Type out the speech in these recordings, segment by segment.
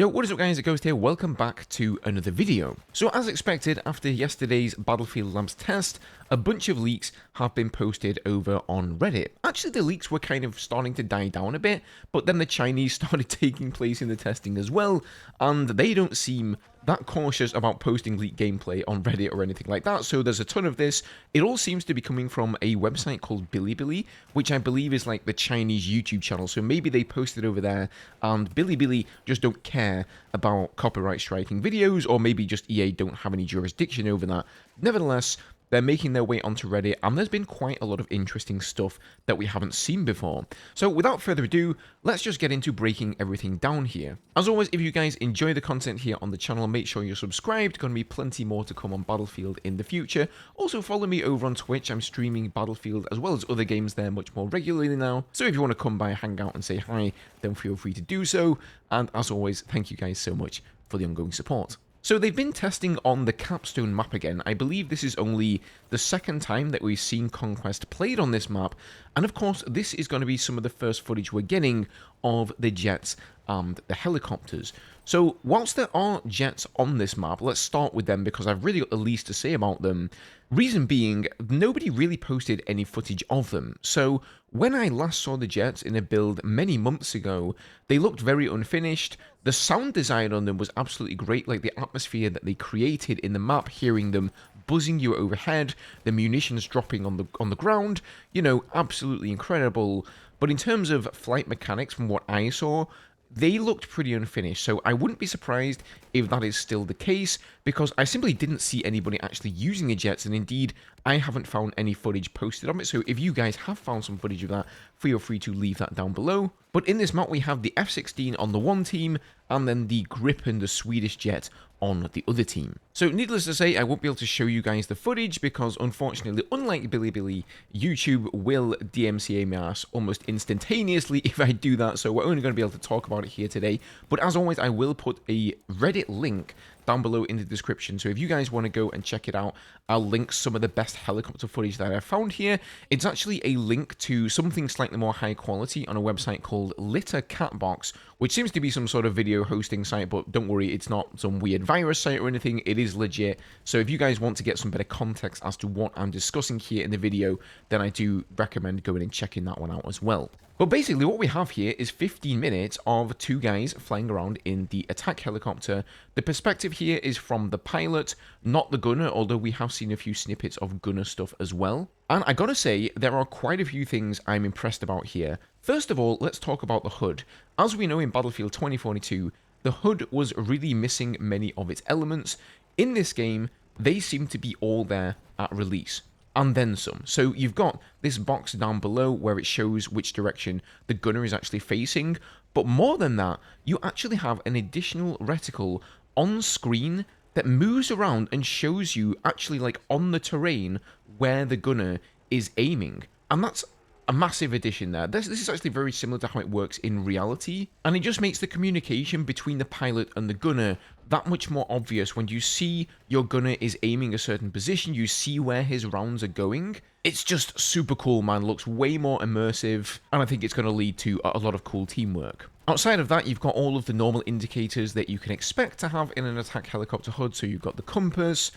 Yo, what is up guys, it's Ghost here, welcome back to another video. So as expected, after yesterday's Battlefield Labs test, a bunch of leaks have been posted over on Reddit. Actually, the leaks were kind of starting to die down a bit, but then the Chinese started taking place in the testing as well, and they don't seem that cautious about posting leaked gameplay on Reddit or anything like that, so there's a ton of this. It all seems to be coming from a website called Bilibili, which I believe is like the Chinese YouTube channel, so maybe they posted over there, and Bilibili just don't care about copyright striking videos, or maybe just EA don't have any jurisdiction over that. Nevertheless, they're making their way onto Reddit, and there's been quite a lot of interesting stuff that we haven't seen before. So without further ado, let's just get into breaking everything down here. As always, if you guys enjoy the content here on the channel, make sure you're subscribed. Going to be plenty more to come on Battlefield in the future. Also follow me over on Twitch. I'm streaming Battlefield as well as other games there much more regularly now. So if you want to come by, hang out and say hi, then feel free to do so. And as always, thank you guys so much for the ongoing support. So they've been testing on the Capstone map again. I believe this is only the second time that we've seen Conquest played on this map. And of course, this is going to be some of the first footage we're getting of the jets and the helicopters. So whilst there are jets on this map, let's start with them because I've really got the least to say about them. Reason being, nobody really posted any footage of them. So when I last saw the jets in a build many months ago, they looked very unfinished. The sound design on them was absolutely great, like the atmosphere that they created in the map, hearing them buzzing you overhead, the munitions dropping on the ground, you know, absolutely incredible. But in terms of flight mechanics, from what I saw, they looked pretty unfinished, so I wouldn't be surprised if that is still the case, because I simply didn't see anybody actually using the jets, and indeed, I haven't found any footage posted of it, so if you guys have found some footage of that, feel free to leave that down below. But in this map, we have the F-16 on the one team, and then the Gripen, the Swedish jet, on the other team. So needless to say, I won't be able to show you guys the footage because unfortunately, unlike Bilibili, YouTube will DMCA my ass almost instantaneously if I do that, so we're only going to be able to talk about it here today. But as always, I will put a Reddit link down below in the description, so if you guys want to go and check it out, I'll link some of the best helicopter footage that I found here. It's actually a link to something slightly more high quality on a website called Litter Catbox, which seems to be some sort of video hosting site, but don't worry, it's not some weird virus site or anything, it is legit. So if you guys want to get some better context as to what I'm discussing here in the video, then I do recommend going and checking that one out as well. But basically what we have here is 15 minutes of two guys flying around in the attack helicopter. The perspective here is from the pilot, not the gunner, although we have seen a few snippets of gunner stuff as well. And I gotta say, there are quite a few things I'm impressed about here. First of all, let's talk about the HUD. As we know in Battlefield 2042, the HUD was really missing many of its elements. In this game, they seem to be all there at release. And then some. So you've got this box down below where it shows which direction the gunner is actually facing. But more than that, you actually have an additional reticle on screen that moves around and shows you actually like on the terrain where the gunner is aiming. And that's a massive addition there. This is actually very similar to how it works in reality, and it just makes the communication between the pilot and the gunner that much more obvious. When you see your gunner is aiming a certain position, you see where his rounds are going. It's just super cool, man. Looks way more immersive, and I think it's going to lead to a lot of cool teamwork. Outside of that, you've got all of the normal indicators that you can expect to have in an attack helicopter HUD. So you've got the compass,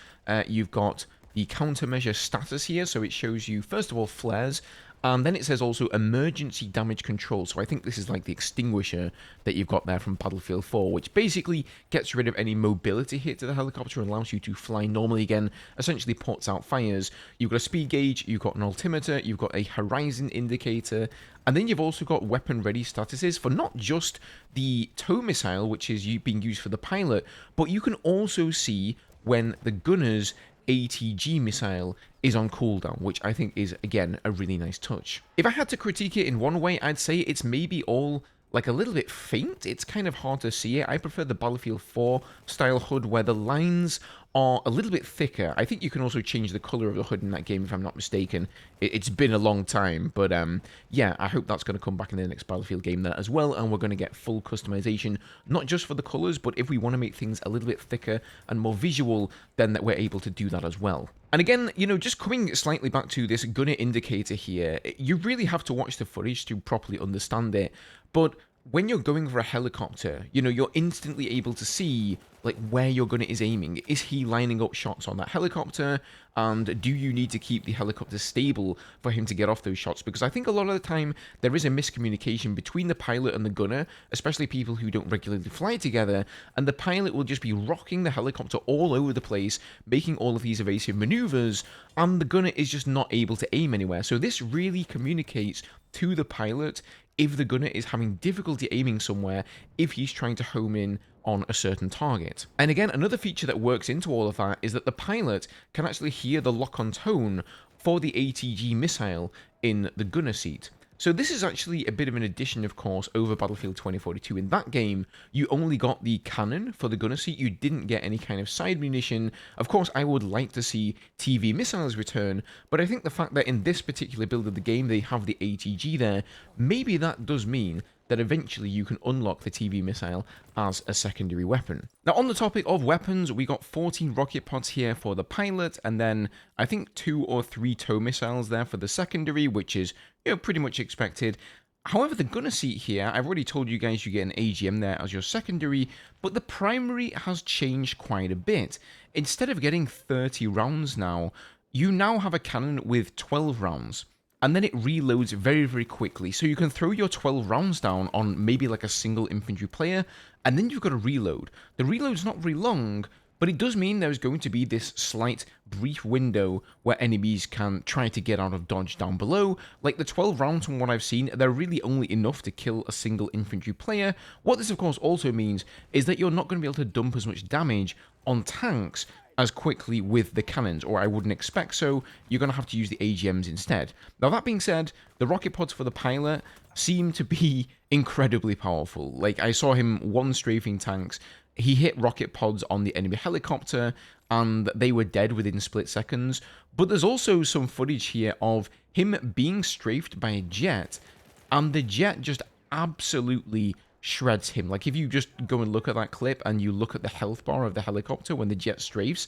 you've got the countermeasure status here, so it shows you, first of all, flares, and then it says also emergency damage control. So I think this is like the extinguisher that you've got there from Battlefield 4, which basically gets rid of any mobility hit to the helicopter and allows you to fly normally again, essentially puts out fires. You've got a speed gauge, you've got an altimeter, you've got a horizon indicator, and then you've also got weapon ready statuses for not just the tow missile, which is being used for the pilot, but you can also see when the gunner's ATG missile is on cooldown, which I think is, again, a really nice touch. If I had to critique it in one way, I'd say it's maybe all like a little bit faint. It's kind of hard to see it. I prefer the Battlefield 4 style HUD where the lines are a little bit thicker. I think you can also change the color of the HUD in that game, if I'm not mistaken. It's been a long time, but yeah, I hope that's going to come back in the next Battlefield game there as well, and we're going to get full customization, not just for the colors, but if we want to make things a little bit thicker and more visual, then that we're able to do that as well. And again, you know, just coming slightly back to this gunner indicator here, you really have to watch the footage to properly understand it. But when you're going for a helicopter, you know, you're instantly able to see like where your gunner is aiming. Is he lining up shots on that helicopter? And do you need to keep the helicopter stable for him to get off those shots? Because I think a lot of the time there is a miscommunication between the pilot and the gunner, especially people who don't regularly fly together, and the pilot will just be rocking the helicopter all over the place, making all of these evasive maneuvers, and the gunner is just not able to aim anywhere. So this really communicates to the pilot if the gunner is having difficulty aiming somewhere, if he's trying to home in on a certain target. And again, another feature that works into all of that is that the pilot can actually hear the lock-on tone for the ATG missile in the gunner seat. So this is actually a bit of an addition, of course, over Battlefield 2042. In that game, you only got the cannon for the gunner seat. You didn't get any kind of side munition. Of course, I would like to see TV missiles return, but I think the fact that in this particular build of the game, they have the ATG there, maybe that does mean that eventually you can unlock the TV missile as a secondary weapon. Now, on the topic of weapons, we got 14 rocket pods here for the pilot, and then I think 2 or 3 tow missiles there for the secondary, which is, you know, pretty much expected. However, the gunner seat here, I've already told you guys you get an AGM there as your secondary, but the primary has changed quite a bit. Instead of getting 30 rounds now, you now have a cannon with 12 rounds. And then it reloads very, very quickly. So you can throw your 12 rounds down on maybe like a single infantry player, and then you've got to reload. The reload's not very long, but it does mean there's going to be this slight brief window where enemies can try to get out of dodge down below. Like the 12 rounds from what I've seen, they're really only enough to kill a single infantry player. What this of course also means is that you're not going to be able to dump as much damage on tanks as quickly with the cannons, or I wouldn't expect so. You're going to have to use the AGMs instead. Now, that being said, the rocket pods for the pilot seem to be incredibly powerful. Like, I saw him one strafing tanks. He hit rocket pods on the enemy helicopter, and they were dead within split seconds. But there's also some footage here of him being strafed by a jet, and the jet just absolutely shreds him. Like, if you just go and look at that clip and you look at the health bar of the helicopter when the jet strafes,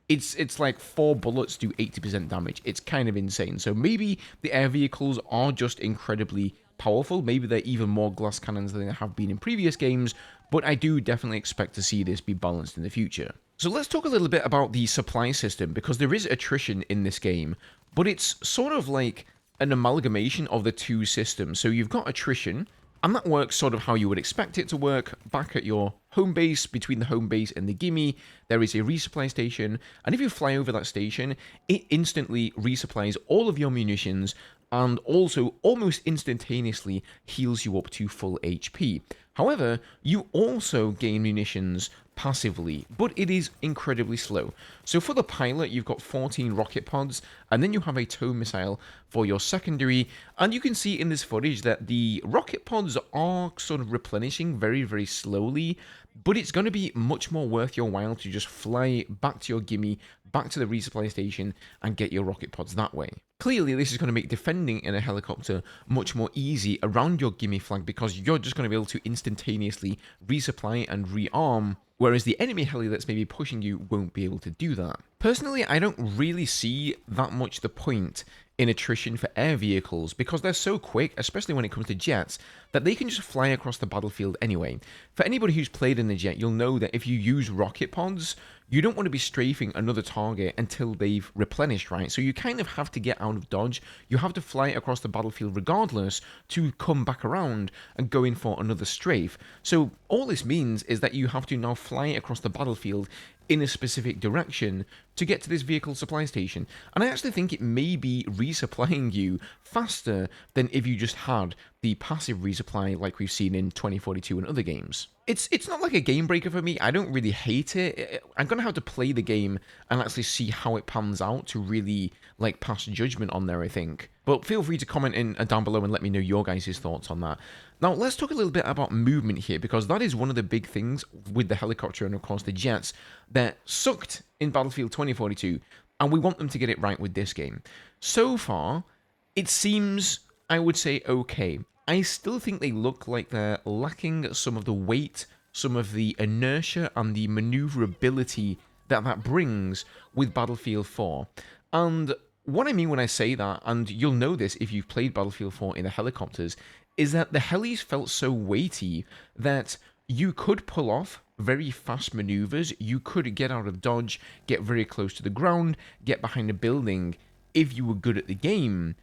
it's like 4 bullets do 80% damage. It's kind of insane. So maybe the air vehicles are just incredibly powerful. Maybe they're even more glass cannons than they have been in previous games, but I do definitely expect to see this be balanced in the future. So let's talk a little bit about the supply system, because there is attrition in this game, but it's sort of like an amalgamation of the two systems. So you've got attrition, and that works sort of how you would expect it to work. Back at your home base, between the home base and the gimme, there is a resupply station, and if you fly over that station, it instantly resupplies all of your munitions, and also almost instantaneously heals you up to full HP. However, you also gain munitions passively, but it is incredibly slow. So for the pilot, you've got 14 rocket pods, and then you have a tow missile for your secondary, and you can see in this footage that the rocket pods are sort of replenishing very, very slowly, but it's going to be much more worth your while to just fly back to your gimme, back to the resupply station, and get your rocket pods that way. Clearly, this is going to make defending in a helicopter much more easy around your gimme flag, because you're just going to be able to instantaneously resupply and rearm, whereas the enemy heli that's maybe pushing you won't be able to do that. Personally, I don't really see that much the point in attrition for air vehicles, because they're so quick, especially when it comes to jets, that they can just fly across the battlefield anyway. For anybody who's played in the jet, you'll know that if you use rocket pods, you don't want to be strafing another target until they've replenished, right? So you kind of have to get out of dodge. You have to fly across the battlefield regardless to come back around and go in for another strafe. So all this means is that you have to now fly across the battlefield in a specific direction to get to this vehicle supply station. And I actually think it may be resupplying you faster than if you just had the passive resupply like we've seen in 2042 and other games. It's not like a game breaker for me. I don't really hate it. I'm going to have to play the game and actually see how it pans out to really like pass judgment on there, I think. But feel free to comment in down below and let me know your guys' thoughts on that. Now, let's talk a little bit about movement here, because that is one of the big things with the helicopter and, of course, the jets that sucked in Battlefield 2042, and we want them to get it right with this game. So far, it seems, I would say, okay. I still think they look like they're lacking some of the weight, some of the inertia, and the maneuverability that brings with Battlefield 4. And what I mean when I say that, and you'll know this if you've played Battlefield 4 in the helicopters, is that the helis felt so weighty that you could pull off very fast maneuvers, you could get out of dodge, get very close to the ground, get behind a building if you were good at the game.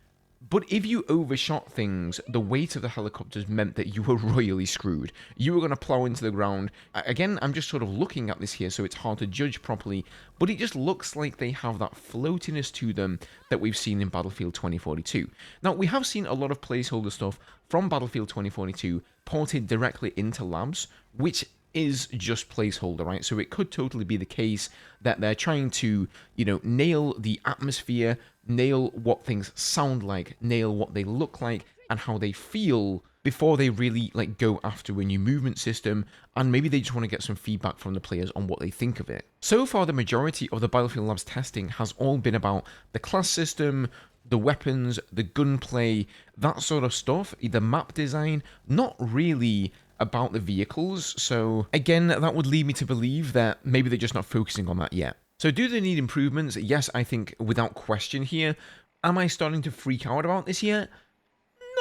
But if you overshot things, the weight of the helicopters meant that you were royally screwed. You were going to plow into the ground. Again, I'm just sort of looking at this here, so it's hard to judge properly, but it just looks like they have that floatiness to them that we've seen in Battlefield 2042. Now, we have seen a lot of placeholder stuff from Battlefield 2042 ported directly into labs, which is just placeholder, right? So it could totally be the case that they're trying to, nail the atmosphere, nail what things sound like, nail what they look like, and how they feel before they really go after a new movement system, and maybe they just want to get some feedback from the players on what they think of it. So far, the majority of the Battlefield Labs testing has all been about the class system, the weapons, the gunplay, that sort of stuff, the map design, not really about the vehicles. So again, that would lead me to believe that maybe they're just not focusing on that yet. So do they need improvements? Yes, I think without question here. Am I starting to freak out about this yet?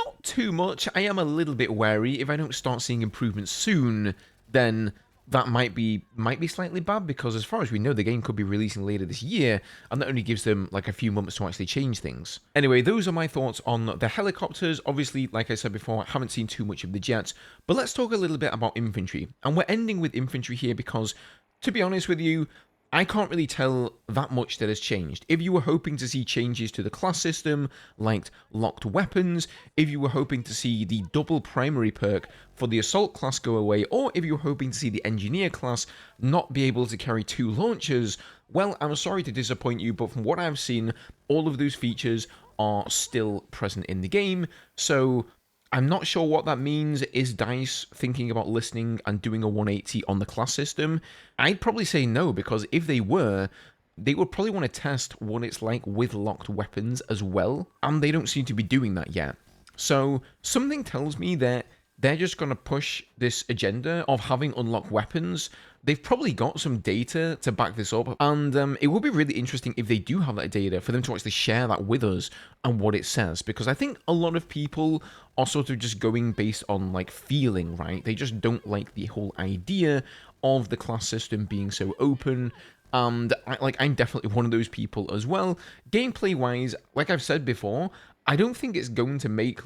Not too much. I am a little bit wary. If I don't start seeing improvements soon, then that might be slightly bad, because as far as we know, the game could be releasing later this year, and that only gives them a few months to actually change things. Anyway, those are my thoughts on the helicopters. Obviously, like I said before, I haven't seen too much of the jets, but let's talk a little bit about infantry. And we're ending with infantry here because, to be honest with you, I can't really tell that much that has changed. If you were hoping to see changes to the class system, like locked weapons, if you were hoping to see the double primary perk for the assault class go away, or if you were hoping to see the engineer class not be able to carry 2 launchers, well, I'm sorry to disappoint you, but from what I've seen, all of those features are still present in the game, so I'm not sure what that means. Is DICE thinking about listening and doing a 180 on the class system? I'd probably say no, because if they were, they would probably want to test what it's like with locked weapons as well, and they don't seem to be doing that yet. So something tells me that they're just going to push this agenda of having unlocked weapons. They've probably got some data to back this up, and it would be really interesting if they do have that data for them to actually share that with us and what it says, because I think a lot of people are sort of just going based on feeling, right? They just don't like the whole idea of the class system being so open, and I'm definitely one of those people as well. Gameplay wise, like I've said before, I don't think it's going to make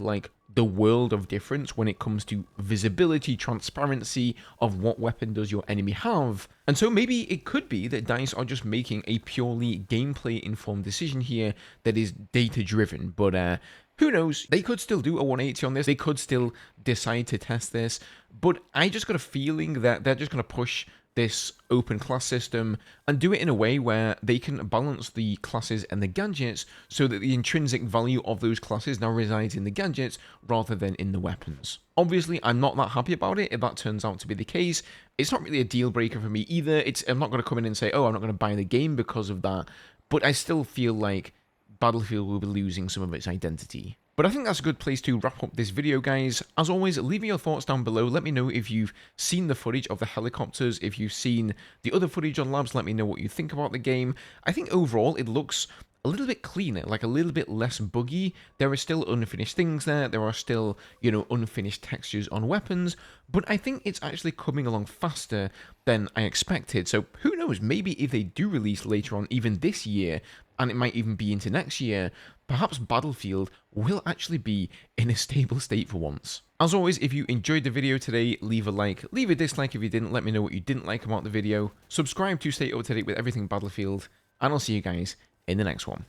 the world of difference when it comes to visibility, transparency of what weapon does your enemy have. And so maybe it could be that DICE are just making a purely gameplay informed decision here that is data driven, but who knows? They could still do a 180 on this, they could still decide to test this, but I just got a feeling that they're just going to push this open class system and do it in a way where they can balance the classes and the gadgets so that the intrinsic value of those classes now resides in the gadgets rather than in the weapons. Obviously, I'm not that happy about it if that turns out to be the case. It's not really a deal breaker for me either. I'm not going to come in and say, oh, I'm not going to buy the game because of that, but I still feel like Battlefield will be losing some of its identity. But I think that's a good place to wrap up this video, guys. As always, leave me your thoughts down below. Let me know if you've seen the footage of the helicopters, if you've seen the other footage on labs. Let me know what you think about the game. I think overall it looks a little bit cleaner, a little bit less buggy. There are still unfinished things there. There are still, unfinished textures on weapons. But I think it's actually coming along faster than I expected. So who knows, maybe if they do release later on, even this year, and it might even be into next year, perhaps Battlefield will actually be in a stable state for once. As always, if you enjoyed the video today, leave a like, leave a dislike if you didn't, let me know what you didn't like about the video, subscribe to stay up to date with everything Battlefield, and I'll see you guys in the next one.